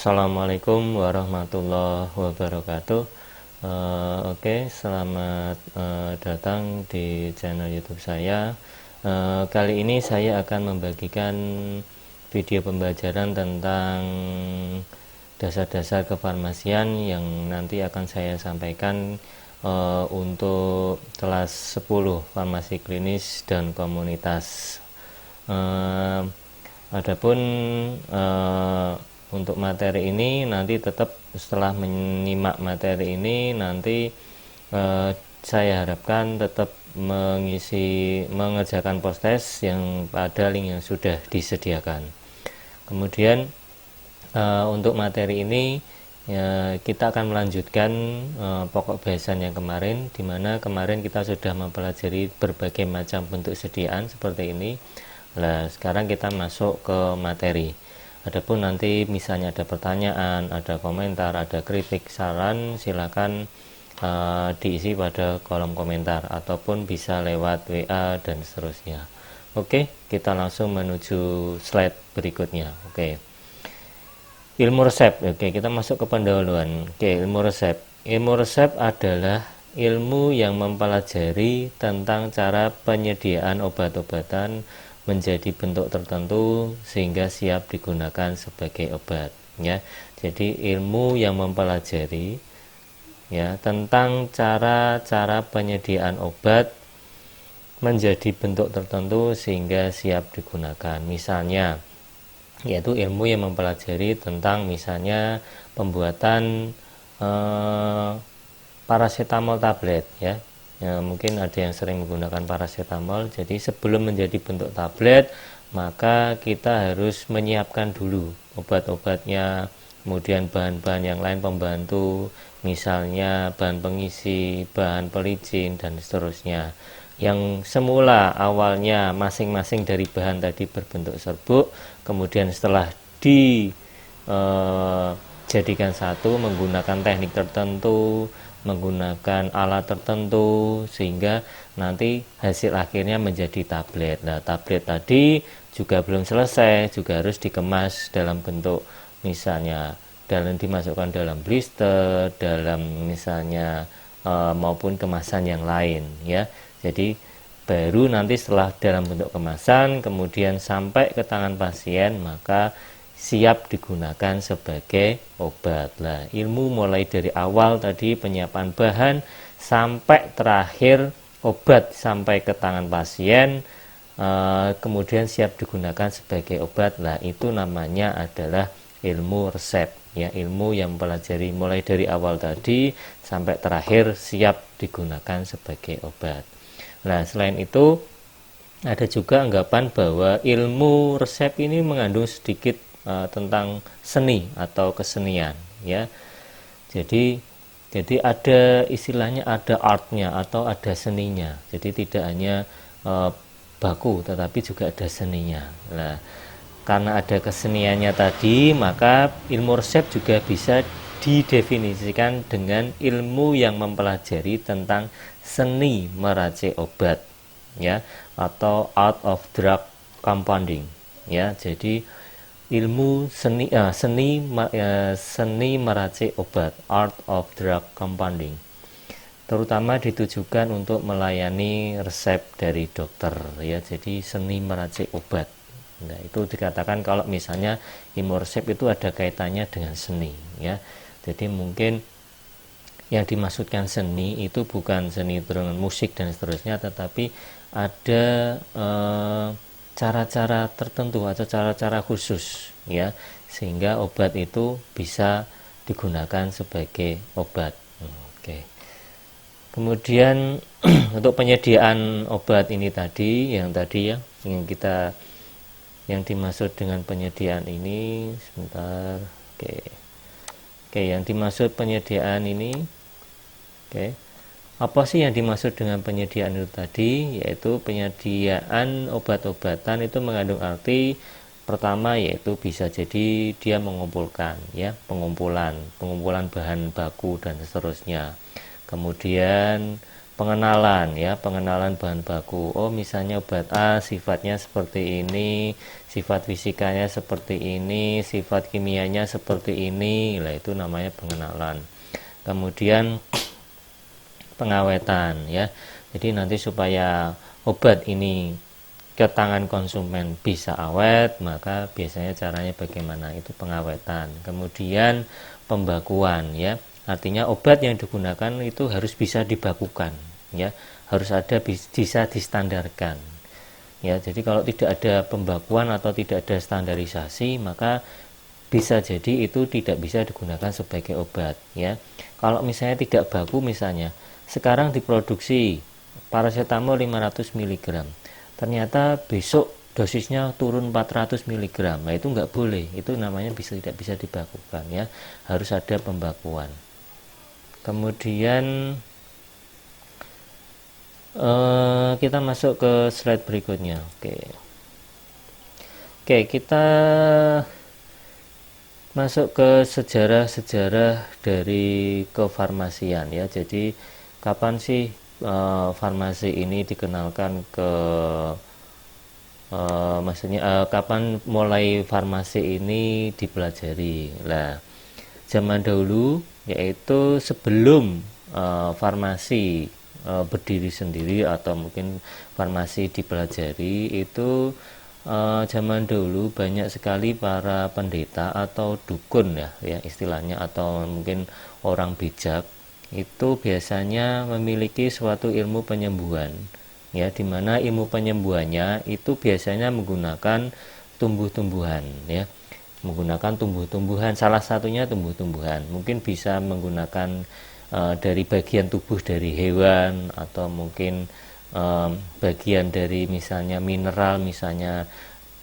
Assalamualaikum warahmatullahi wabarakatuh. Oke, selamat datang di channel YouTube saya. Kali ini saya akan membagikan video pembelajaran tentang dasar-dasar kefarmasian yang nanti akan saya sampaikan untuk kelas 10 farmasi klinis dan komunitas. Adapun untuk materi ini nanti tetap setelah menyimak materi ini nanti saya harapkan tetap mengerjakan post-test yang pada link yang sudah disediakan. Kemudian untuk materi ini kita akan melanjutkan pokok bahasan yang kemarin, di mana kemarin kita sudah mempelajari berbagai macam bentuk sediaan seperti ini. Nah, sekarang kita masuk ke materi. Adapun nanti misalnya ada pertanyaan, ada komentar, ada kritik, saran, silakan diisi pada kolom komentar ataupun bisa lewat WA dan seterusnya. Oke, kita langsung menuju slide berikutnya. Oke. Ilmu resep. Oke, kita masuk ke pendahuluan. Oke, ilmu resep. Ilmu resep adalah ilmu yang mempelajari tentang cara penyediaan obat-obatan menjadi bentuk tertentu sehingga siap digunakan sebagai obat, ya. Jadi ilmu yang mempelajari ya tentang cara-cara penyediaan obat menjadi bentuk tertentu sehingga siap digunakan. Misalnya yaitu ilmu yang mempelajari tentang misalnya pembuatan paracetamol tablet, ya. Ya, mungkin ada yang sering menggunakan paracetamol. Jadi sebelum menjadi bentuk tablet, maka kita harus menyiapkan dulu obat-obatnya, kemudian bahan-bahan yang lain pembantu, misalnya bahan pengisi, bahan pelicin, dan seterusnya. Yang semula awalnya masing-masing dari bahan tadi berbentuk serbuk, kemudian setelah dijadikan satu menggunakan teknik tertentu, menggunakan alat tertentu sehingga nanti hasil akhirnya menjadi tablet. Nah, tablet tadi juga belum selesai, juga harus dikemas dalam bentuk misalnya dimasukkan dalam blister, dalam misalnya maupun kemasan yang lain, ya. Jadi baru nanti setelah dalam bentuk kemasan kemudian sampai ke tangan pasien maka siap digunakan sebagai obat. Lah, ilmu mulai dari awal tadi penyiapan bahan sampai terakhir obat sampai ke tangan pasien, kemudian siap digunakan sebagai obat. Lah, itu namanya adalah ilmu resep, ya, ilmu yang mempelajari mulai dari awal tadi sampai terakhir siap digunakan sebagai obat. Nah, selain itu ada juga anggapan bahwa ilmu resep ini mengandung sedikit tentang seni atau kesenian, ya. Jadi ada istilahnya, ada artnya atau ada seninya. Jadi tidak hanya baku tetapi juga ada seninya. Nah, karena ada keseniannya tadi, maka ilmu resep juga bisa didefinisikan dengan ilmu yang mempelajari tentang seni meracik obat, ya, atau art of drug compounding, ya. Jadi ilmu seni meracik obat, art of drug compounding, terutama ditujukan untuk melayani resep dari dokter, ya. Jadi seni meracik obat. Nah, itu dikatakan kalau misalnya ilmu resep itu ada kaitannya dengan seni, ya. Jadi mungkin yang dimaksudkan seni itu bukan seni dengan musik dan seterusnya, tetapi ada cara-cara tertentu atau cara-cara khusus, ya, sehingga obat itu bisa digunakan sebagai obat. Oke. Kemudian untuk penyediaan obat ini tadi, ya, yang dimaksud dengan penyediaan ini sebentar. Oke, yang dimaksud penyediaan ini, apa sih yang dimaksud dengan penyediaan itu tadi? Yaitu penyediaan obat-obatan itu mengandung arti pertama, yaitu bisa jadi dia mengumpulkan, ya, pengumpulan bahan baku dan seterusnya. Kemudian pengenalan ya, pengenalan bahan baku. Oh, misalnya obat A sifatnya seperti ini, sifat fisikanya seperti ini, sifat kimianya seperti ini. Lah itu namanya pengenalan. Kemudian pengawetan ya. Jadi nanti supaya obat ini ke tangan konsumen bisa awet, maka biasanya caranya bagaimana? Itu pengawetan. Kemudian pembakuan ya. Artinya obat yang digunakan itu harus bisa dibakukan ya, harus ada bisa distandarkan ya. Jadi kalau tidak ada pembakuan atau tidak ada standarisasi, maka bisa jadi itu tidak bisa digunakan sebagai obat ya. Kalau misalnya tidak baku, misalnya sekarang diproduksi paracetamol 500 mg, ternyata besok dosisnya turun 400 mg, nah itu nggak boleh, itu namanya tidak bisa dibakukan ya, harus ada pembakuan. Kemudian kita masuk ke slide berikutnya. Oke, kita masuk ke sejarah-sejarah dari kefarmasian ya. Jadi kapan sih farmasi ini dikenalkan ke kapan mulai farmasi ini dipelajari? Lah, zaman dahulu, yaitu sebelum farmasi berdiri sendiri atau mungkin farmasi dipelajari, itu zaman dulu banyak sekali para pendeta atau dukun ya istilahnya, atau mungkin orang bijak, itu biasanya memiliki suatu ilmu penyembuhan ya, dimana ilmu penyembuhannya itu biasanya menggunakan tumbuh-tumbuhan ya, menggunakan tumbuh-tumbuhan, salah satunya tumbuh-tumbuhan, mungkin bisa menggunakan dari bagian tubuh dari hewan, atau mungkin bagian dari misalnya mineral, misalnya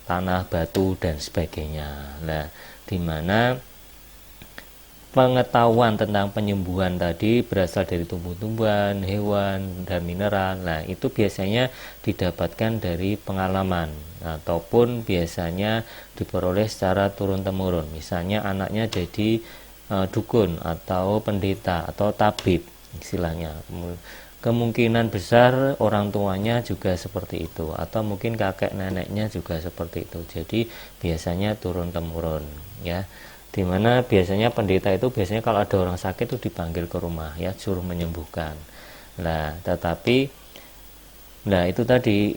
tanah, batu, dan sebagainya. Nah, dimana pengetahuan tentang penyembuhan tadi berasal dari tumbuh-tumbuhan, hewan, dan mineral. Nah, itu biasanya didapatkan dari pengalaman ataupun biasanya diperoleh secara turun-temurun. Misalnya anaknya jadi dukun atau pendeta atau tabib istilahnya. Kemungkinan besar orang tuanya juga seperti itu, atau mungkin kakek neneknya juga seperti itu. Jadi biasanya turun-temurun ya. Dimana biasanya pendeta itu biasanya kalau ada orang sakit itu dipanggil ke rumah ya, suruh menyembuhkan. Nah, tetapi itu tadi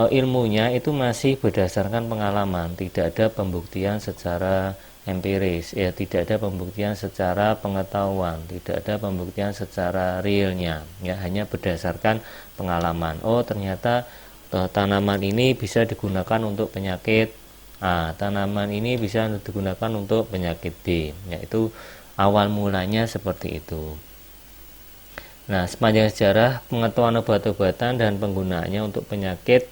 ilmunya itu masih berdasarkan pengalaman, tidak ada pembuktian secara empiris ya, tidak ada pembuktian secara pengetahuan, tidak ada pembuktian secara realnya ya, hanya berdasarkan pengalaman. Oh, ternyata tanaman ini bisa digunakan untuk penyakit A, tanaman ini bisa digunakan untuk penyakit B, yaitu awal mulanya seperti itu. Nah, sepanjang sejarah pengetahuan obat-obatan dan penggunaannya untuk penyakit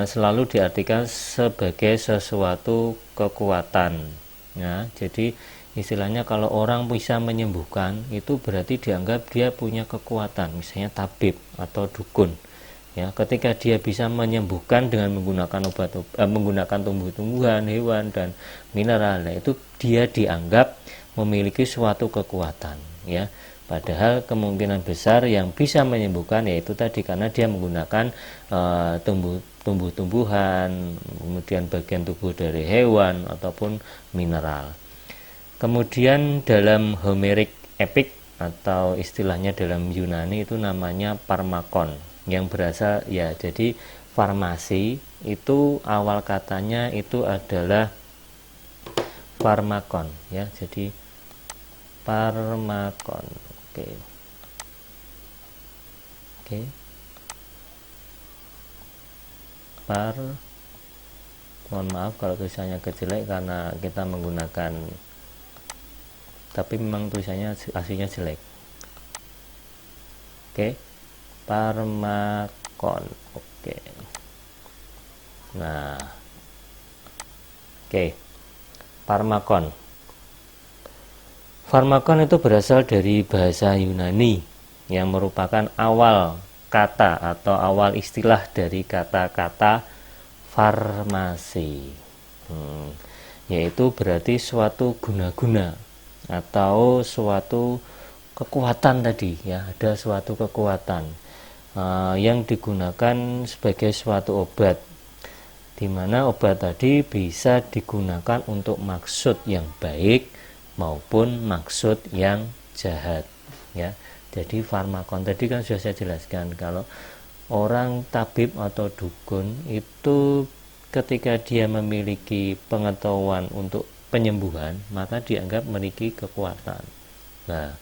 selalu diartikan sebagai sesuatu kekuatan. Ya, jadi istilahnya kalau orang bisa menyembuhkan itu berarti dianggap dia punya kekuatan, misalnya tabib atau dukun. Ya, ketika dia bisa menyembuhkan dengan menggunakan tumbuh-tumbuhan, hewan, dan mineral, nah itu dia dianggap memiliki suatu kekuatan. Ya, padahal kemungkinan besar yang bisa menyembuhkan yaitu tadi karena dia menggunakan tumbuh-tumbuhan, kemudian bagian tubuh dari hewan ataupun mineral. Kemudian dalam Homeric Epic atau istilahnya dalam Yunani itu namanya parmakon, yang berasal ya, jadi farmasi itu awal katanya itu adalah farmakon ya, jadi parmakon. Oke. Mohon maaf kalau tulisannya kejelek karena kita menggunakan, tapi memang tulisannya aslinya jelek. Oke. Parmakon. Oke. Nah. Oke. Parmakon. Farmakon itu berasal dari bahasa Yunani yang merupakan awal kata atau awal istilah dari kata-kata farmasi, yaitu berarti suatu guna-guna atau suatu kekuatan tadi ya, ada suatu kekuatan. yang digunakan sebagai suatu obat, di mana obat tadi bisa digunakan untuk maksud yang baik maupun maksud yang jahat, ya. Jadi farmakon tadi kan sudah saya jelaskan, kalau orang tabib atau dukun itu ketika dia memiliki pengetahuan untuk penyembuhan, maka dianggap memiliki kekuatan. Nah,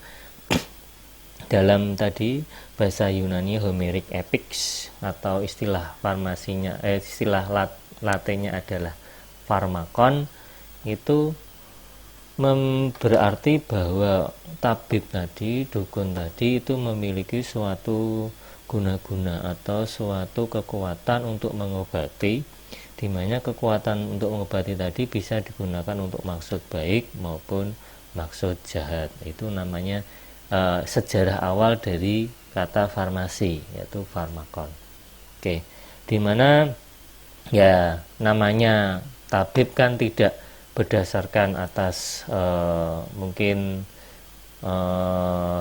dalam tadi bahasa Yunani Homeric Epics, atau istilah farmasinya istilah latinnya adalah farmakon, itu berarti bahwa tabib tadi, dukun tadi itu memiliki suatu guna-guna atau suatu kekuatan untuk mengobati, di mana kekuatan untuk mengobati tadi bisa digunakan untuk maksud baik maupun maksud jahat. Itu namanya sejarah awal dari kata farmasi, yaitu farmakon. Oke, dimana ya namanya tabib kan tidak berdasarkan atas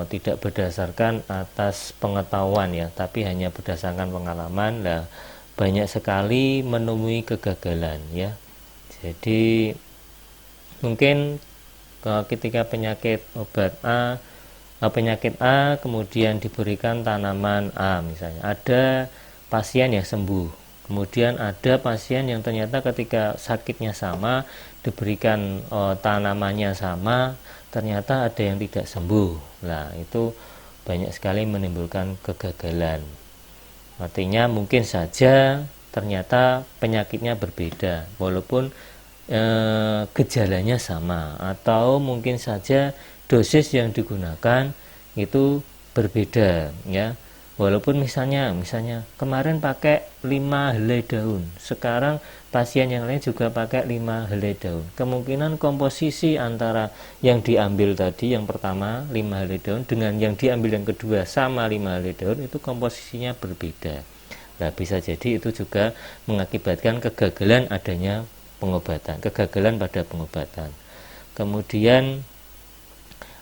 tidak berdasarkan atas pengetahuan, ya, tapi hanya berdasarkan pengalaman. Lah, banyak sekali menemui kegagalan, ya. Jadi mungkin ketika penyakit A kemudian diberikan tanaman A misalnya, ada pasien yang sembuh, kemudian ada pasien yang ternyata ketika sakitnya sama, diberikan tanamannya sama, ternyata ada yang tidak sembuh. Nah, itu banyak sekali menimbulkan kegagalan. Artinya mungkin saja ternyata penyakitnya berbeda walaupun gejalanya sama, atau mungkin saja dosis yang digunakan itu berbeda, ya. Walaupun misalnya kemarin pakai 5 helai daun, sekarang pasien yang lain juga pakai 5 helai daun. Kemungkinan komposisi antara yang diambil tadi yang pertama 5 helai daun dengan yang diambil yang kedua sama 5 helai daun, itu komposisinya berbeda. Nah, bisa jadi itu juga mengakibatkan kegagalan adanya pengobatan, kegagalan pada pengobatan. Kemudian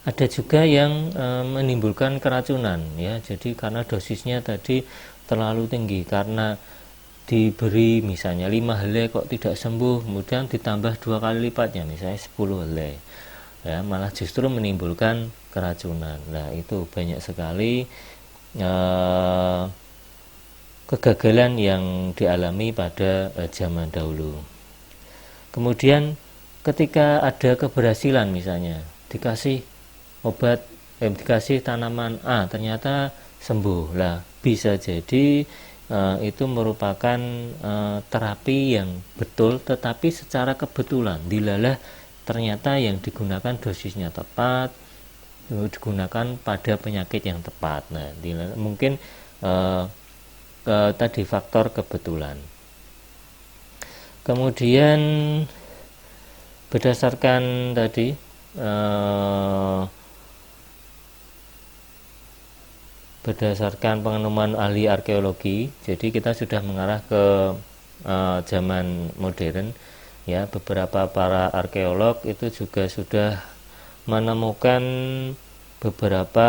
ada juga yang menimbulkan keracunan, ya. Jadi karena dosisnya tadi terlalu tinggi, karena diberi misalnya 5 helai kok tidak sembuh, kemudian ditambah 2 kali lipatnya misalnya 10 helai, ya, malah justru menimbulkan keracunan. Nah, itu banyak sekali kegagalan yang dialami pada zaman dahulu. Kemudian ketika ada keberhasilan, misalnya dikasih obat, dikasih tanaman A ternyata sembuh, lah bisa jadi itu merupakan terapi yang betul, tetapi secara kebetulan dilalah ternyata yang digunakan dosisnya tepat, digunakan pada penyakit yang tepat. Nah, mungkin tadi faktor kebetulan. Kemudian berdasarkan tadi berdasarkan penemuan ahli arkeologi, jadi kita sudah mengarah ke zaman modern, ya. Beberapa para arkeolog itu juga sudah menemukan beberapa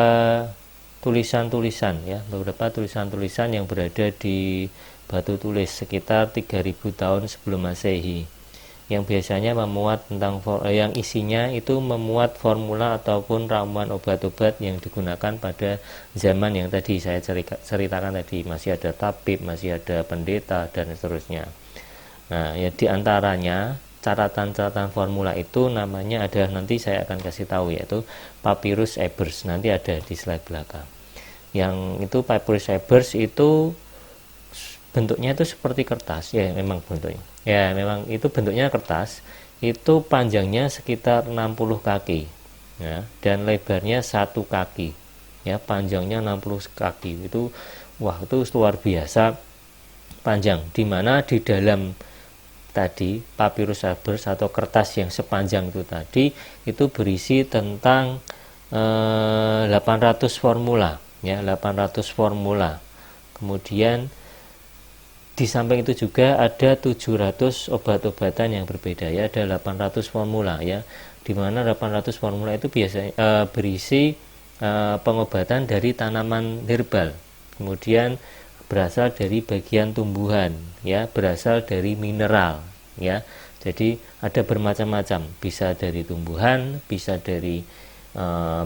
tulisan-tulisan, ya, beberapa tulisan-tulisan yang berada di batu tulis sekitar 3000 tahun sebelum Masehi, yang biasanya memuat tentang yang isinya itu memuat formula ataupun ramuan obat-obat yang digunakan pada zaman yang tadi saya ceritakan tadi. Masih ada tabib, masih ada pendeta, dan seterusnya. Nah, ya, diantaranya catatan-catatan formula itu namanya ada, nanti saya akan kasih tahu, yaitu Papyrus Ebers, nanti ada di slide belakang. Yang itu Papyrus Ebers itu bentuknya itu seperti kertas, ya, memang bentuknya. Ya, memang itu bentuknya kertas. Itu panjangnya sekitar 60 kaki, ya, dan lebarnya 1 kaki. Ya, panjangnya 60 kaki. Itu itu luar biasa panjang, di mana di dalam tadi Papyrus Ebers atau kertas yang sepanjang itu tadi itu berisi tentang 800 formula, ya, 800 formula. Kemudian di samping itu juga ada 700 obat-obatan yang berbeda, ya, ada 800 formula, ya, di mana 800 formula itu biasanya berisi pengobatan dari tanaman herbal, kemudian berasal dari bagian tumbuhan, ya, berasal dari mineral, ya. Jadi ada bermacam-macam, bisa dari tumbuhan, bisa dari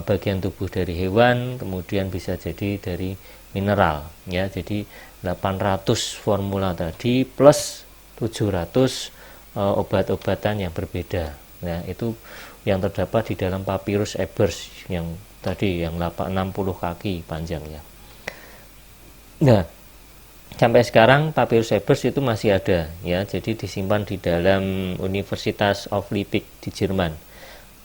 bagian tubuh dari hewan, kemudian bisa jadi dari mineral, ya. Jadi 800 formula tadi plus 700 obat-obatan yang berbeda. Nah, itu yang terdapat di dalam Papyrus Ebers yang tadi yang 60 kaki panjangnya. Nah, sampai sekarang Papyrus Ebers itu masih ada, ya. Jadi disimpan di dalam Universitas of Leipzig di Jerman.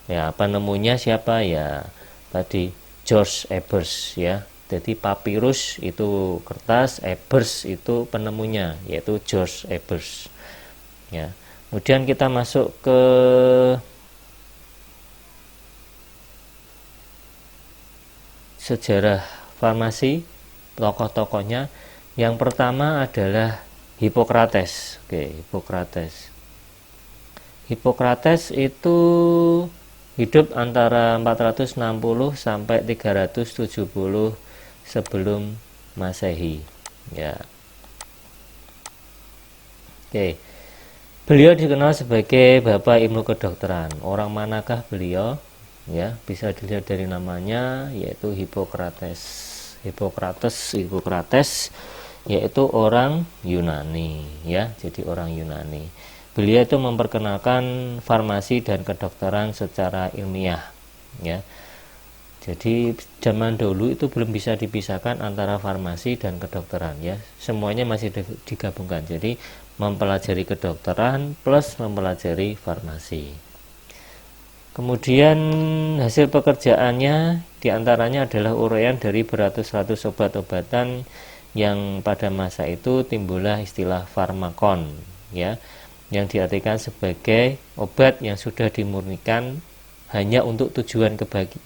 Ya, penemunya siapa? Ya, tadi George Ebers, ya. Jadi papirus itu kertas, Ebers itu penemunya, yaitu George Ebers. Ya. Kemudian kita masuk ke sejarah farmasi, tokoh-tokohnya. Yang pertama adalah Hippocrates. Oke, Hippocrates. Hippocrates itu hidup antara 460 sampai 370 sebelum Masehi, ya. Oke. Beliau dikenal sebagai Bapak Ilmu Kedokteran. Orang manakah beliau? Ya, bisa dilihat dari namanya, yaitu Hippocrates. Hippocrates yaitu orang Yunani, ya. Jadi orang Yunani. Beliau itu memperkenalkan farmasi dan kedokteran secara ilmiah, ya. Jadi zaman dulu itu belum bisa dipisahkan antara farmasi dan kedokteran, ya. Semuanya masih digabungkan. Jadi mempelajari kedokteran plus mempelajari farmasi. Kemudian hasil pekerjaannya diantaranya adalah uraian dari beratus-ratus obat-obatan yang pada masa itu timbullah istilah farmakon, ya, yang diartikan sebagai obat yang sudah dimurnikan hanya untuk tujuan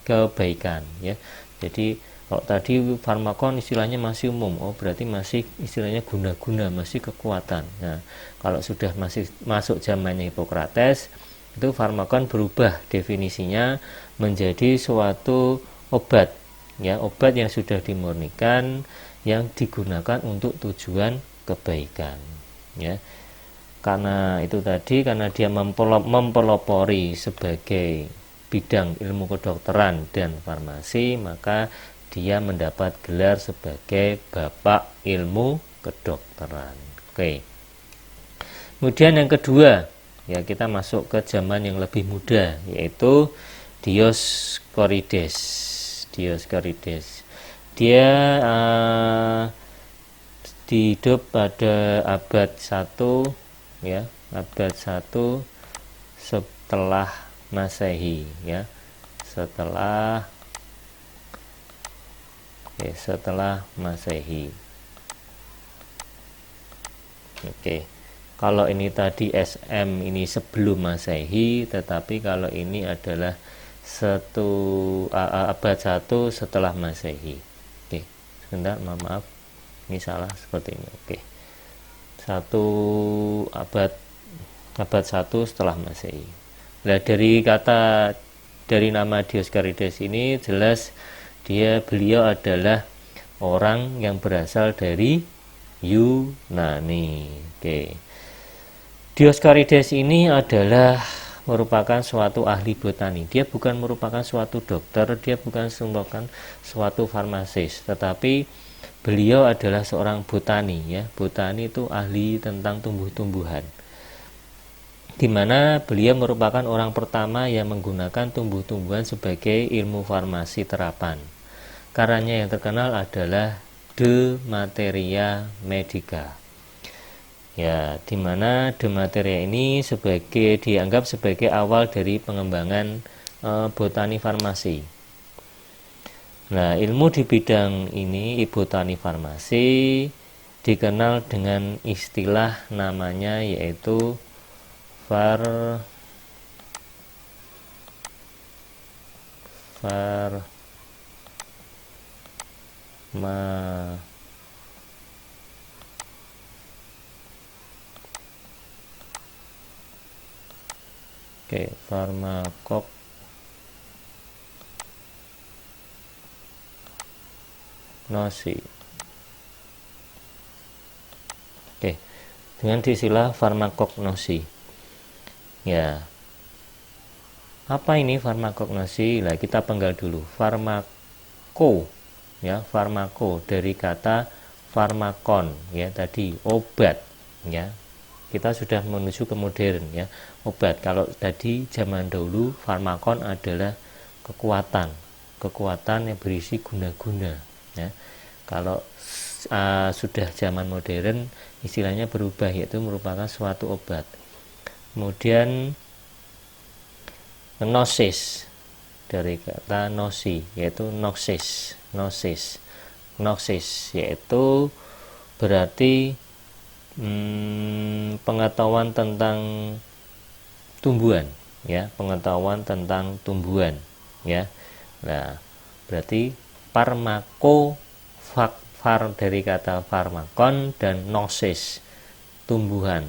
kebaikan, ya. Jadi kalau tadi farmakon istilahnya masih umum, berarti masih istilahnya guna-guna, masih kekuatan. Nah, kalau sudah masih masuk zamannya Hippocrates, itu farmakon berubah definisinya menjadi suatu obat, ya, obat yang sudah dimurnikan yang digunakan untuk tujuan kebaikan, ya. Karena itu tadi, karena dia mempelopori sebagai bidang ilmu kedokteran dan farmasi, maka dia mendapat gelar sebagai Bapak Ilmu Kedokteran. Oke. Kemudian yang kedua, ya, kita masuk ke zaman yang lebih muda, yaitu Dioscorides. Dia hidup pada abad 1, ya, abad 1 setelah Masehi, ya, setelah Masehi. Oke. Kalau ini tadi SM ini sebelum Masehi, tetapi kalau ini adalah abad 1 setelah Masehi. Oke. Sebentar, maaf. Ini salah seperti ini. Oke. Abad 1 setelah Masehi. Nah, dari nama Dioscorides ini jelas beliau adalah orang yang berasal dari Yunani. Oke. Dioscorides ini adalah merupakan suatu ahli botani. Dia bukan merupakan suatu dokter, dia bukan merupakan suatu farmasis, tetapi beliau adalah seorang botani, ya. Botani itu ahli tentang tumbuh-tumbuhan, di mana beliau merupakan orang pertama yang menggunakan tumbuh-tumbuhan sebagai ilmu farmasi terapan. Karyanya yang terkenal adalah De Materia Medica. Ya, di mana De Materia ini dianggap sebagai awal dari pengembangan botani farmasi. Nah, ilmu di bidang ini, botani farmasi, dikenal dengan istilah namanya yaitu farmakognosi. Oke, dengan istilah farmakognosi. Ya, apa ini farmakognosi? Lah kita penggal dulu. Farmako, ya, farmako dari kata farmakon, ya, tadi obat, ya. Kita sudah menuju ke modern, ya, obat. Kalau tadi zaman dahulu farmakon adalah kekuatan yang berisi guna-guna, ya. Kalau sudah zaman modern, istilahnya berubah, yaitu merupakan suatu obat. Kemudian gnosis dari kata gnosi, yaitu gnosis yaitu berarti pengetahuan tentang tumbuhan, ya, pengetahuan tentang tumbuhan, ya. Nah, berarti farmako, dari kata farmakon, dan gnosis tumbuhan.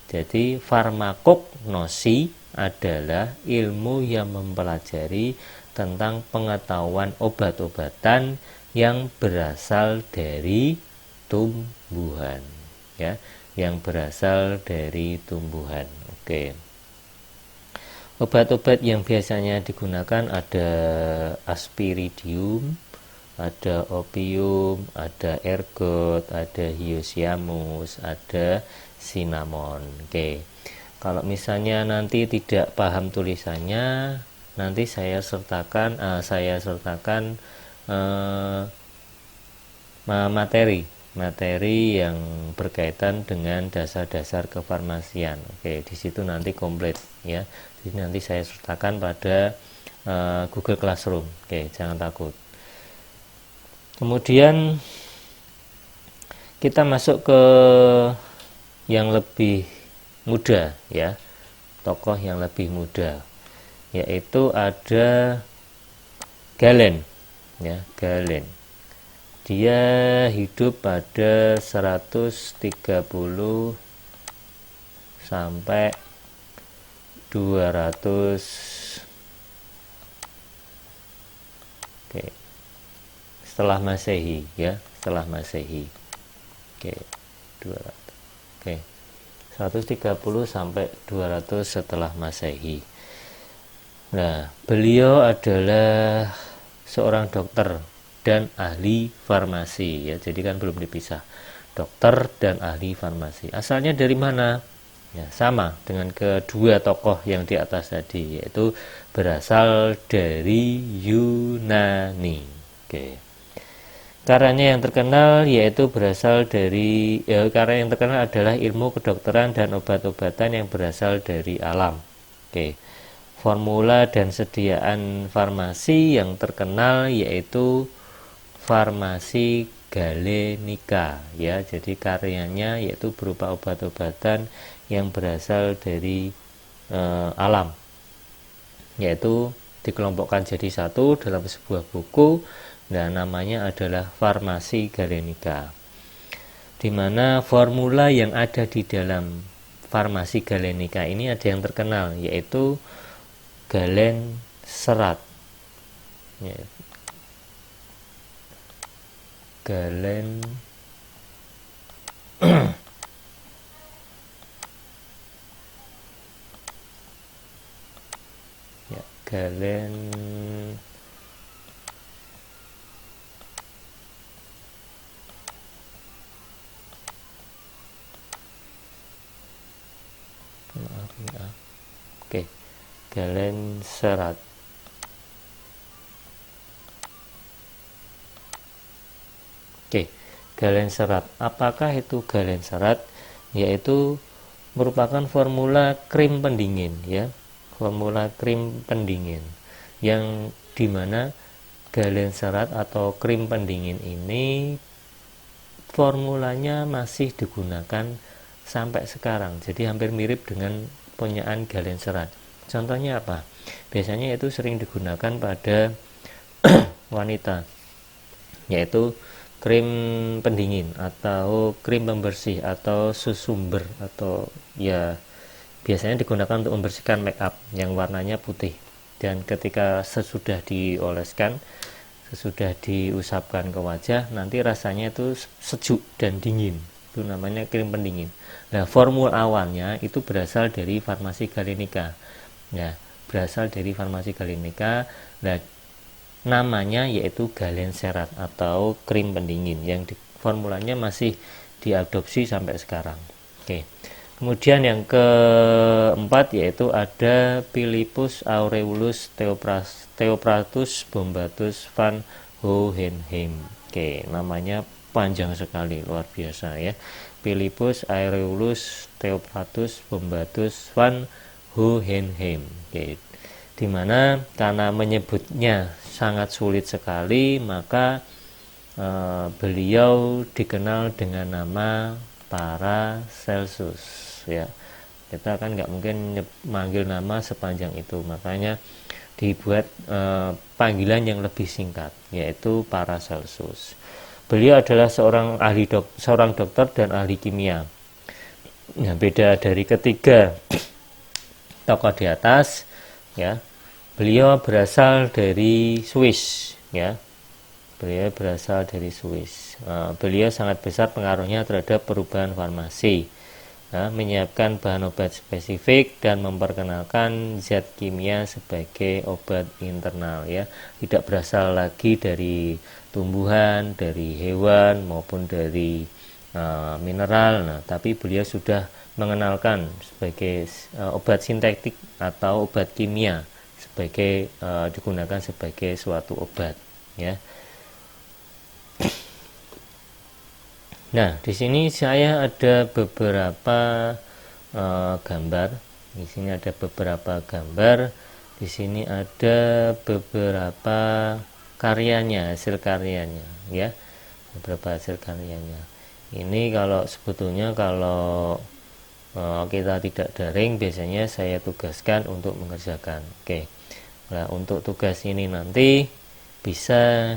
Jadi farmakognosi adalah ilmu yang mempelajari tentang pengetahuan obat-obatan yang berasal dari tumbuhan, ya, yang berasal dari tumbuhan. Oke. Obat-obat yang biasanya digunakan ada aspiridium, ada opium, ada ergot, ada hyoscyamus, ada cinnamon. Oke. Kalau misalnya nanti tidak paham tulisannya, nanti saya sertakan materi yang berkaitan dengan dasar-dasar kefarmasian. Oke, di situ nanti komplit, ya. Jadi nanti saya sertakan pada Google Classroom. Oke, jangan takut. Kemudian kita masuk ke yang lebih muda, ya, tokoh yang lebih muda, yaitu ada Galen, ya, Galen. Dia hidup pada 130 sampai 200, oke, setelah Masehi, ya, setelah Masehi. Oke, 200. Oke. 130 sampai 200 setelah Masehi. Nah, beliau adalah seorang dokter dan ahli farmasi, ya. Jadi kan belum dipisah. Dokter dan ahli farmasi. Asalnya dari mana? Ya, sama dengan kedua tokoh yang di atas tadi, yaitu berasal dari Yunani. Oke. Karyanya yang terkenal karya yang terkenal adalah ilmu kedokteran dan obat-obatan yang berasal dari alam. Oke. Formula dan sediaan farmasi yang terkenal yaitu farmasi Galenica, ya. Jadi karyanya yaitu berupa obat-obatan yang berasal dari alam, yaitu dikelompokkan jadi satu dalam sebuah buku. Nah, namanya adalah farmasi Galenica, di mana formula yang ada di dalam farmasi Galenica ini ada yang terkenal, yaitu galen serat, ya. Galen ya, galen Oke, galen serat. Oke, galen serat. Apakah itu galen serat? Yaitu merupakan formula krim pendingin, ya. Formula krim pendingin yang dimana galen serat atau krim pendingin ini formulanya masih digunakan sampai sekarang. Jadi hampir mirip dengan punyaan galen serat. Contohnya apa? Biasanya itu sering digunakan pada wanita, yaitu krim pendingin atau krim pembersih atau susumber, atau ya biasanya digunakan untuk membersihkan make up yang warnanya putih, dan ketika sesudah dioleskan, sesudah diusapkan ke wajah, nanti rasanya itu sejuk dan dingin. itu namanya krim pendingin. Nah, formula awalnya itu berasal dari farmasi Galenica. Ya, berasal dari farmasi Galenica. Nah, namanya yaitu Galenserat atau krim pendingin yang formulanya masih diadopsi sampai sekarang. Oke. Kemudian yang keempat yaitu ada Philippus aureolus Theopratus bombatus van Hohenheim. Oke, namanya panjang sekali, luar biasa ya. Philippus aureolus Theopratus bombatus van Hohenheim. Oke. Dimana karena menyebutnya sangat sulit sekali, maka beliau dikenal dengan nama Paracelsus ya. Kita kan nggak mungkin manggil nama sepanjang itu, makanya dibuat panggilan yang lebih singkat yaitu Paracelsus. Beliau adalah seorang dokter dan ahli kimia. Nah, beda dari ketiga tokoh di atas ya. Beliau berasal dari Swiss ya. Beliau berasal dari Swiss. Beliau sangat besar pengaruhnya terhadap perubahan farmasi, menyiapkan bahan obat spesifik dan memperkenalkan zat kimia sebagai obat internal ya. Tidak berasal lagi dari tumbuhan, dari hewan maupun dari mineral. Nah, tapi beliau sudah mengenalkan sebagai obat sintetik atau obat kimia sebagai digunakan sebagai suatu obat ya. Nah, di sini saya ada beberapa gambar. Di sini ada beberapa gambar. Di sini ada beberapa karyanya, hasil karyanya, ya. Beberapa hasil karyanya. Ini kalau sebetulnya kalau kita tidak daring, biasanya saya tugaskan untuk mengerjakan. Oke. Nah, untuk tugas ini nanti bisa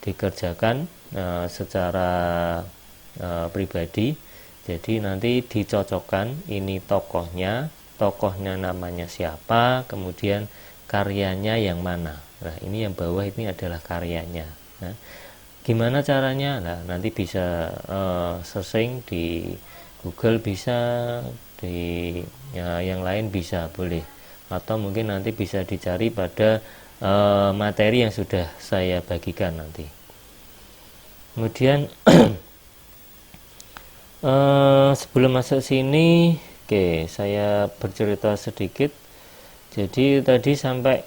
dikerjakan secara pribadi. Jadi nanti dicocokkan ini tokohnya namanya siapa, kemudian karyanya yang mana. Nah, ini yang bawah ini adalah karyanya. Nah, gimana caranya? Nah, nanti bisa searching di Google, bisa di yang lain bisa, boleh, atau mungkin nanti bisa dicari pada materi yang sudah saya bagikan nanti. Kemudian sebelum masuk sini, oke, saya bercerita sedikit. Jadi tadi sampai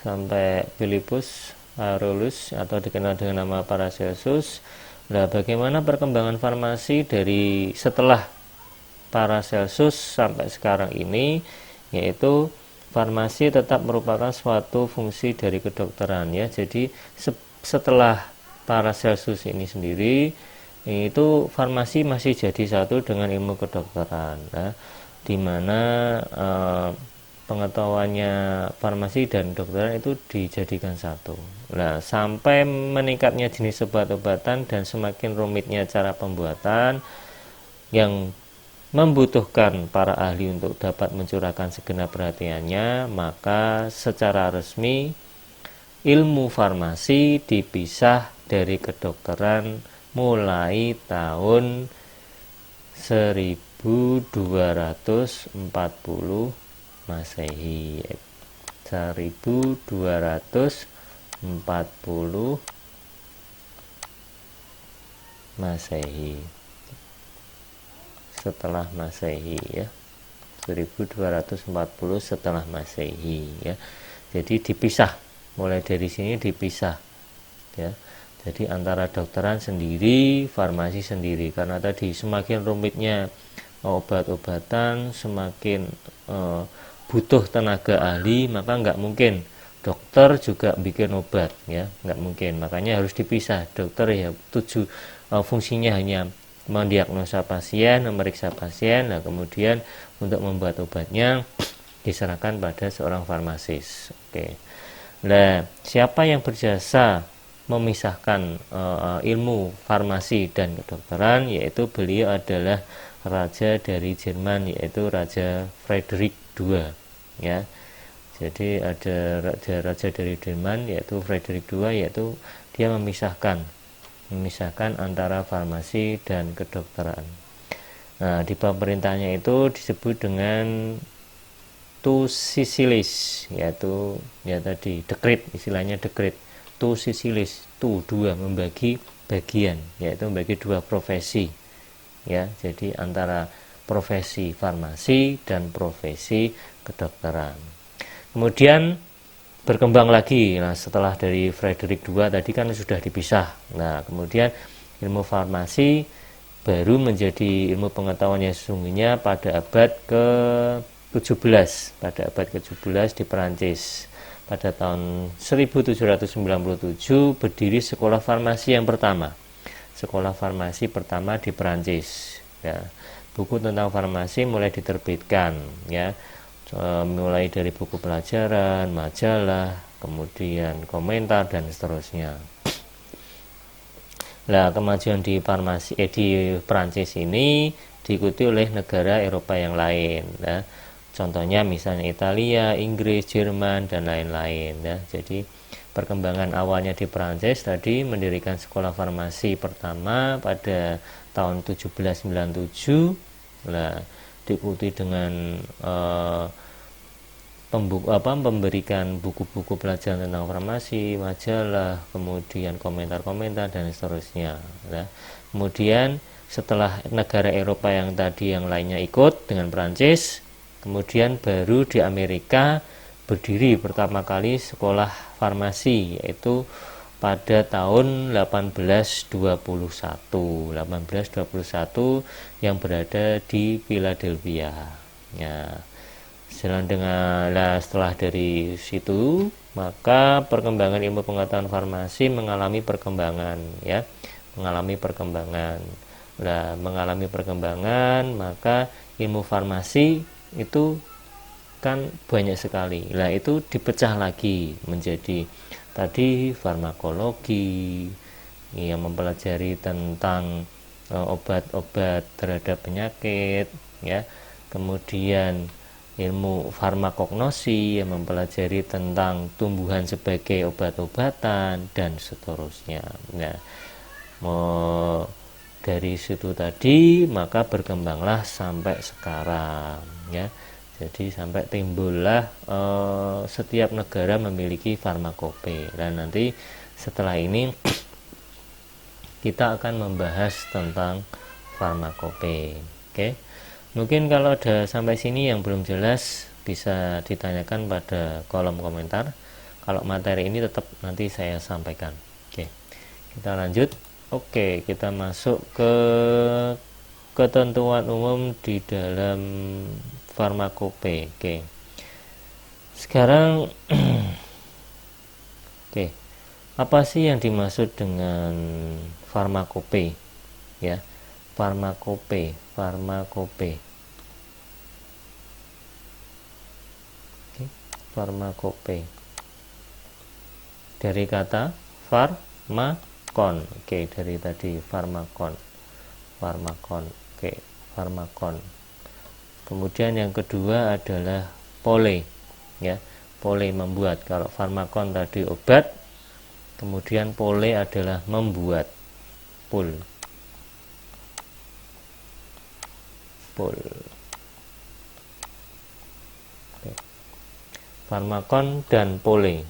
sampai Philippus aureolus atau dikenal dengan nama Paracelsus. Nah, bagaimana perkembangan farmasi dari setelah Paracelsus sampai sekarang ini, yaitu farmasi tetap merupakan suatu fungsi dari kedokteran ya. Jadi setelah Paracelsus ini sendiri, itu farmasi masih jadi satu dengan ilmu kedokteran, di mana pengetahuannya farmasi dan kedokteran itu dijadikan satu. Nah, sampai meningkatnya jenis obat-obatan dan semakin rumitnya cara pembuatan yang membutuhkan para ahli untuk dapat mencurahkan segenap perhatiannya, maka secara resmi ilmu farmasi dipisah dari kedokteran mulai tahun 1240 Masehi. 1240 Masehi. Setelah Masehi ya. 1240 setelah Masehi ya. Jadi dipisah, mulai dari sini dipisah ya. Jadi antara dokteran sendiri, farmasi sendiri, karena tadi semakin rumitnya obat-obatan, semakin butuh tenaga ahli, maka nggak mungkin dokter juga bikin obat ya, nggak mungkin. Makanya harus dipisah. Dokter ya fungsinya hanya mendiagnosa pasien, memeriksa pasien, nah kemudian untuk membuat obatnya diserahkan pada seorang farmasis. Oke. Nah, siapa yang berjasa memisahkan ilmu farmasi dan kedokteran, yaitu beliau adalah raja dari Jerman, yaitu Raja Frederick II ya. Jadi ada raja dari Jerman yaitu Frederick II, yaitu dia memisahkan memisahkan antara farmasi dan kedokteran. Nah, di pemerintahnya itu disebut dengan tu sisilis, yaitu ya tadi dekret, istilahnya dekret. Tu sisilis, tu dua, membagi bagian, yaitu membagi dua profesi. Ya, jadi antara profesi farmasi dan profesi kedokteran. Kemudian berkembang lagi. Nah, setelah dari Frederick II tadi kan sudah dipisah. Nah, kemudian ilmu farmasi baru menjadi ilmu pengetahuan yang sesungguhnya pada abad ke-17. Pada abad ke-17 di Perancis. Pada tahun 1797 berdiri sekolah farmasi yang pertama. Sekolah farmasi pertama di Perancis. Ya. Buku tentang farmasi mulai diterbitkan, ya. Mulai dari buku pelajaran, majalah, kemudian komentar dan seterusnya. Nah, kemajuan di farmasi di Prancis ini diikuti oleh negara Eropa yang lain, ya. Contohnya misalnya Italia, Inggris, Jerman dan lain-lain, ya. Jadi perkembangan awalnya di Prancis tadi mendirikan sekolah farmasi pertama pada tahun 1797. Nah, diikuti dengan memberikan buku-buku pelajaran tentang farmasi, majalah, kemudian komentar-komentar dan seterusnya. Nah, kemudian setelah negara Eropa yang tadi yang lainnya ikut dengan Prancis, kemudian baru di Amerika berdiri pertama kali sekolah farmasi, yaitu pada tahun 1821 yang berada di Philadelphia. Ya. Setelah dari situ, maka perkembangan ilmu pengetahuan farmasi mengalami perkembangan, ya, mengalami perkembangan, maka ilmu farmasi itu kan banyak sekali. Nah, itu dipecah lagi menjadi tadi farmakologi yang mempelajari tentang obat-obat terhadap penyakit, ya. Kemudian ilmu farmakognosi yang mempelajari tentang tumbuhan sebagai obat-obatan dan seterusnya. Nah, dari situ tadi maka berkembanglah sampai sekarang, ya. Jadi sampai timbullah setiap negara memiliki farmakope. Dan nanti setelah ini kita akan membahas tentang farmakope. Oke. Mungkin kalau ada sampai sini yang belum jelas bisa ditanyakan pada kolom komentar. Kalau materi ini tetap nanti saya sampaikan. Oke. Kita lanjut. Oke, kita masuk ke ketentuan umum di dalam farmakope. Oke. Sekarang oke. Apa sih yang dimaksud dengan farmakope? Ya. Farmakope. Oke. Farmakope. Dari kata farmakon. Oke, dari tadi farmakon. Oke, farmakon. Kemudian yang kedua adalah pole, ya. Pole membuat. Kalau farmakon tadi obat, kemudian pole adalah membuat. Pol. Oke. Farmakon dan pole.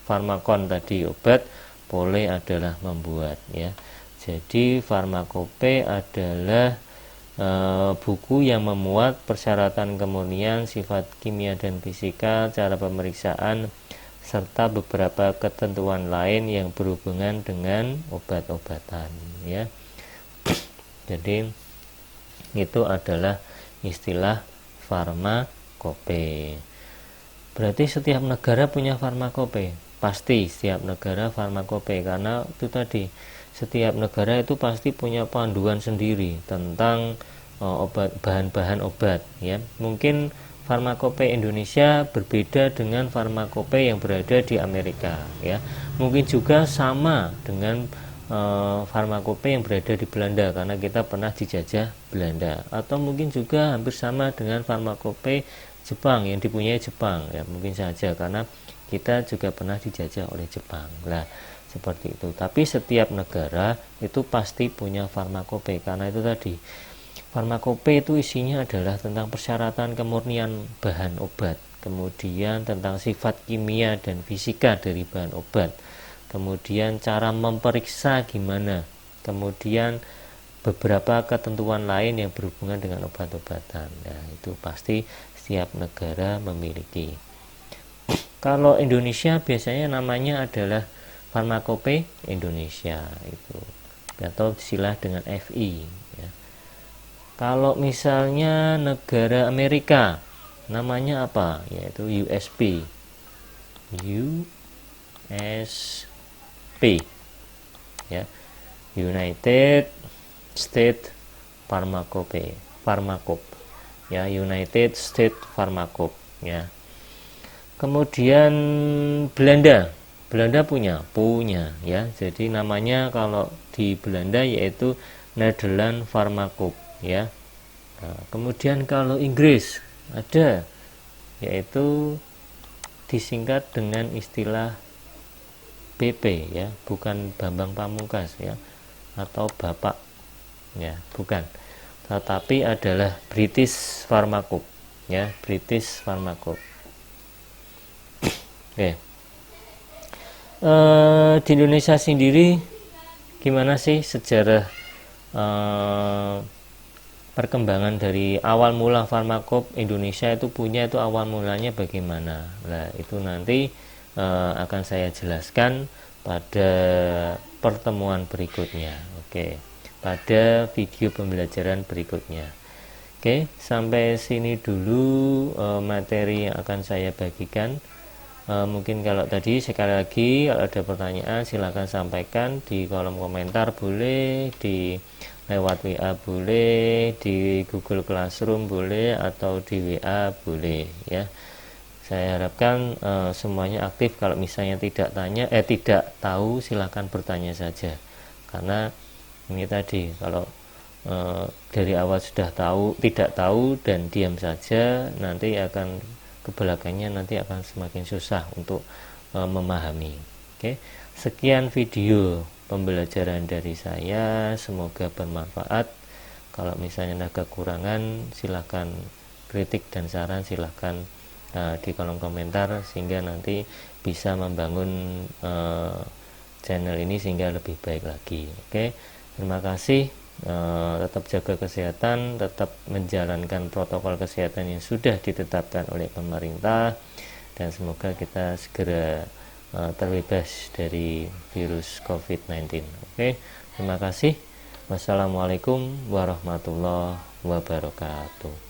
Farmakon tadi obat, pole adalah membuat, ya. Jadi farmakope adalah buku yang memuat persyaratan kemurnian, sifat kimia dan fisika, cara pemeriksaan, serta beberapa ketentuan lain yang berhubungan dengan obat-obatan, ya. Jadi itu adalah istilah farmakope. Berarti setiap negara punya farmakope. Pasti setiap negara farmakope, karena itu tadi setiap negara itu pasti punya panduan sendiri tentang bahan-bahan obat, ya. Mungkin farmakope Indonesia berbeda dengan farmakope yang berada di Amerika, ya. Mungkin juga sama dengan farmakope yang berada di Belanda, karena kita pernah dijajah Belanda, atau mungkin juga hampir sama dengan farmakope Jepang yang dipunyai Jepang, ya. Mungkin saja karena kita juga pernah dijajah oleh Jepang. Nah, seperti itu. Tapi setiap negara itu pasti punya farmakope, karena itu tadi farmakope itu isinya adalah tentang persyaratan kemurnian bahan obat, kemudian tentang sifat kimia dan fisika dari bahan obat, kemudian cara memeriksa gimana, kemudian beberapa ketentuan lain yang berhubungan dengan obat-obatan. Nah, itu pasti setiap negara memiliki. Kalau Indonesia biasanya namanya adalah Farmakope Indonesia itu, atau istilah dengan FI ya. Kalau misalnya negara Amerika namanya apa? Yaitu USP. USP ya. United States Pharmacope ya, United States Pharmacope ya. Kemudian Belanda punya ya, jadi namanya kalau di Belanda yaitu Nederland Pharmacope ya. Nah, kemudian kalau Inggris ada, yaitu disingkat dengan istilah BP ya, bukan Bambang Pamungkas ya, atau Bapak ya, bukan, tetapi adalah British Pharmacope ya, British Pharmacope. Oke. Di Indonesia sendiri gimana sih sejarah perkembangan dari awal mula Farmakope Indonesia itu punya, itu awal mulanya bagaimana? Nah, itu nanti akan saya jelaskan pada pertemuan berikutnya. Oke, pada video pembelajaran berikutnya. Oke, sampai sini dulu materi yang akan saya bagikan. Mungkin kalau tadi sekali lagi kalau ada pertanyaan silakan sampaikan di kolom komentar, boleh di lewat WA, boleh di Google Classroom, boleh, atau di WA boleh ya. Saya harapkan semuanya aktif. Kalau misalnya tidak tahu silakan bertanya saja, karena ini tadi kalau dari awal sudah tidak tahu dan diam saja, nanti akan kebelakangnya nanti akan semakin susah untuk memahami. Oke, sekian video pembelajaran dari saya, semoga bermanfaat. Kalau misalnya ada kekurangan silahkan kritik dan saran silahkan di kolom komentar, sehingga nanti bisa membangun channel ini sehingga lebih baik lagi. Oke, terima kasih. Tetap jaga kesehatan, tetap menjalankan protokol kesehatan yang sudah ditetapkan oleh pemerintah, dan semoga kita segera terbebas dari virus COVID-19. Oke, terima kasih. Wassalamualaikum warahmatullahi wabarakatuh.